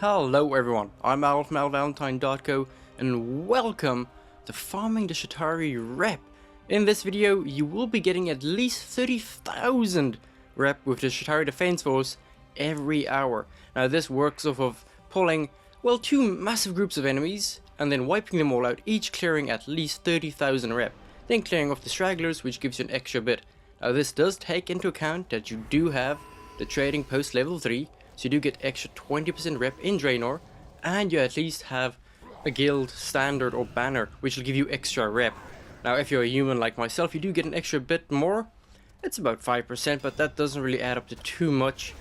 Hello everyone, I'm Al from Valentyn.co and welcome to Farming the Sha'tari rep. In this video you will be getting at least 30,000 rep with the Sha'tari Defence force every hour. Now this works off of pulling, well, two massive groups of enemies and then wiping them all out, each clearing at least 30,000 rep, then clearing off the stragglers, which gives you an extra bit. Now this does take into account that you do have the trading post level 3, so you do get extra 20% rep in Draenor, and you at least have a guild standard or banner, which will give you extra rep. Now if you're a human like myself, you do get an extra bit more. It's about 5%, but that doesn't really add up to too much.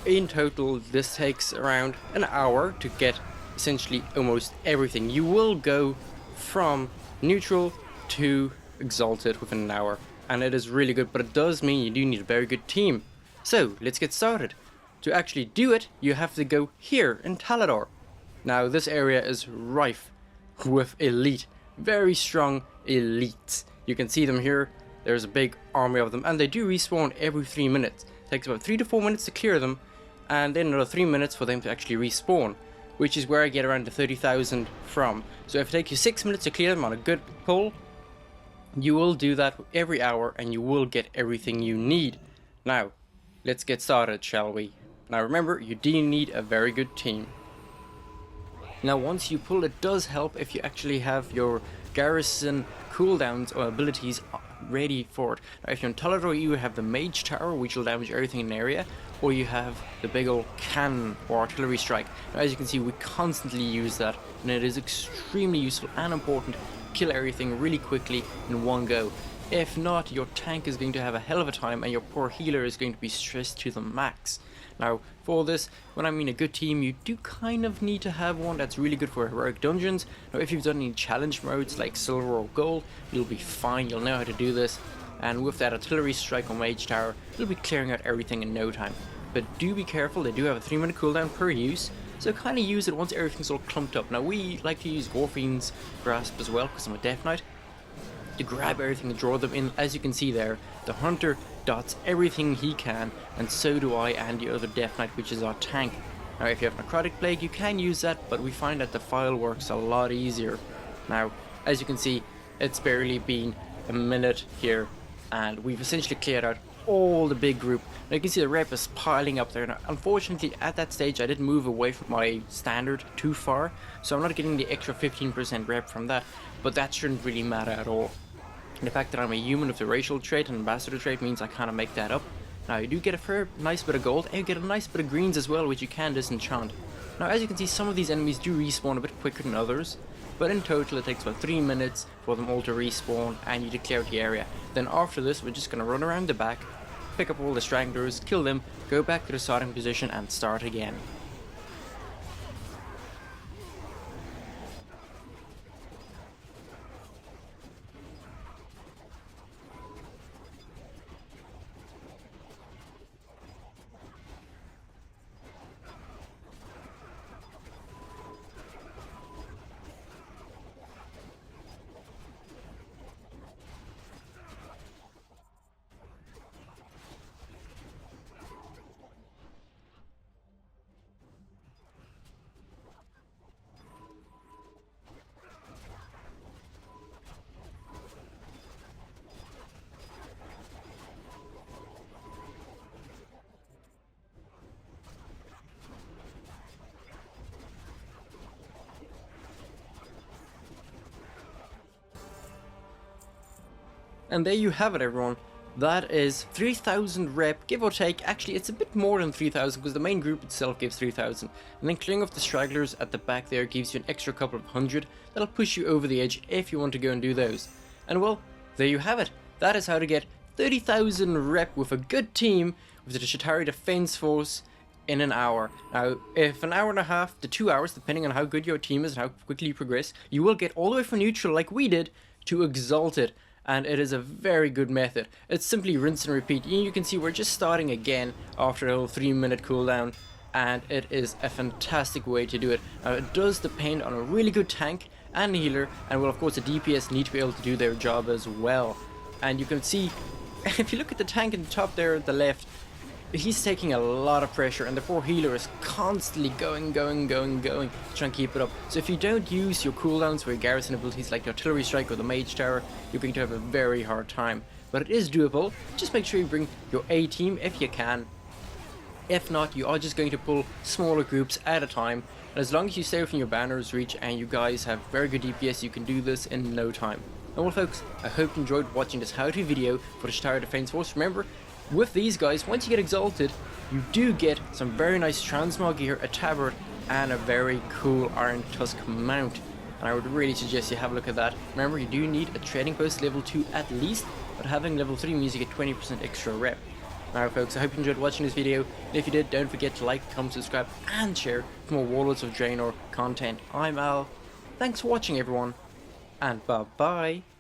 In total, this takes around an hour to get essentially almost everything. You will go from neutral to exalted within an hour, and it is really good, but it does mean you do need a very good team. So let's get started. To actually do it, you have to go here in Talador. Now this area is rife with elite, very strong elites. You can see them here. There's a big army of them, and they do respawn every 3 minutes. It takes about 3 to 4 minutes to clear them, and then another 3 minutes for them to actually respawn, which is where I get around the 30,000 from. So if it takes you 6 minutes to clear them on a good pull, you will do that every hour and you will get everything you need. Now let's get started, shall we? Now remember, you do need a very good team. Now once you pull, it does help if you actually have your garrison cooldowns or abilities ready for it. Now if you're in Talador, you have the mage tower, which will damage everything in the area, or you have the big old cannon or artillery strike. Now as you can see, we constantly use that, and it is extremely useful and important to kill everything really quickly in one go. If not, your tank is going to have a hell of a time and your poor healer is going to be stressed to the max. Now for this, when I mean a good team, you do kind of need to have one that's really good for heroic dungeons. Now if you've done any challenge modes like silver or gold, you'll be fine, you'll know how to do this. And with that artillery strike or mage tower, you'll be clearing out everything in no time. But do be careful, they do have a 3-minute cooldown per use, so kind of use it once everything's all clumped up. Now we like to use Warfiend's Grasp as well, because I'm a Death Knight, to grab everything and draw them in. As you can see there, the hunter dots everything he can, and so do I and the other Death Knight, which is our tank. Now if you have Necrotic Plague, you can use that, but we find that the file works a lot easier. Now as you can see, it's barely been a minute here and we've essentially cleared out all the big group. Now you can see the rep is piling up there. Now unfortunately at that stage I didn't move away from my standard too far, so I'm not getting the extra 15% rep from that, but that shouldn't really matter at all. The fact that I'm a human with the racial trait and ambassador trait means I kind of make that up. Now you do get a nice bit of gold, and you get a nice bit of greens as well, which you can disenchant. Now as you can see, some of these enemies do respawn a bit quicker than others, but in total it takes about 3 minutes for them all to respawn and you declare the area. Then after this, we're just going to run around the back, pick up all the stragglers, kill them, go back to the starting position and start again. And there you have it, everyone. That is 3,000 rep, give or take. Actually, it's a bit more than 3,000 because the main group itself gives 3,000. And then clearing off the stragglers at the back there gives you an extra couple of hundred. That'll push you over the edge if you want to go and do those. And well, there you have it. That is how to get 30,000 rep with a good team with the Sha'tari Defence force in an hour. Now, if an hour and a half to 2 hours, depending on how good your team is and how quickly you progress, you will get all the way from neutral like we did to exalted. And it is a very good method. It's simply rinse and repeat. You can see we're just starting again after a whole 3-minute cooldown, and it is a fantastic way to do it. Now it does depend on a really good tank and healer, and well, of course the DPS need to be able to do their job as well. And you can see, if you look at the tank in the top there at the left, he's taking a lot of pressure, and the poor healer is constantly going, to try and keep it up. So if you don't use your cooldowns for your garrison abilities like the artillery strike or the mage tower, you're going to have a very hard time. But it is doable. Just make sure you bring your A team if you can. If not, you are just going to pull smaller groups at a time, and as long as you stay within your banner's reach and you guys have very good DPS, you can do this in no time. And well folks, I hope you enjoyed watching this how-to video for the Sha'tari Defence Force. Remember, with these guys, once you get exalted, you do get some very nice transmog gear, a tabard, and a very cool Iron Tusk mount. And I would really suggest you have a look at that. Remember, you do need a trading post level 2 at least, but having level 3 means you get 20% extra rep. Alright folks, I hope you enjoyed watching this video, and if you did, don't forget to like, comment, subscribe, and share for more Worlds of Draenor content. I'm Al, thanks for watching everyone, and bye bye.